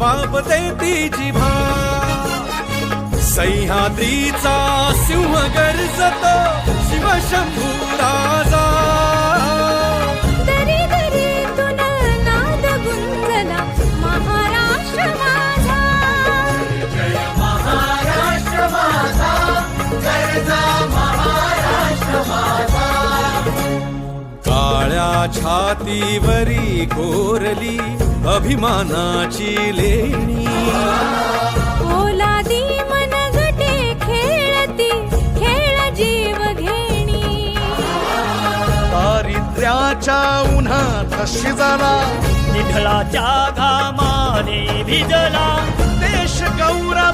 वापते ती जिभा सह्याद्रीचा सिंह गर्जतो शिवशंभू राजा दरी दरीतून नाद गुंजला महाराष्ट्र माझा जय महाराष्ट्र माझा जय महाराष्ट्र माझा काळ्या छातीवरी कोरली अभिमानाची लेणी ओलादी मनगटे खेळती खेळ जीव घेणी दारिद्र्याच्या उन्हात शिजला निढळाच्या घामाने भिजला देश गौरव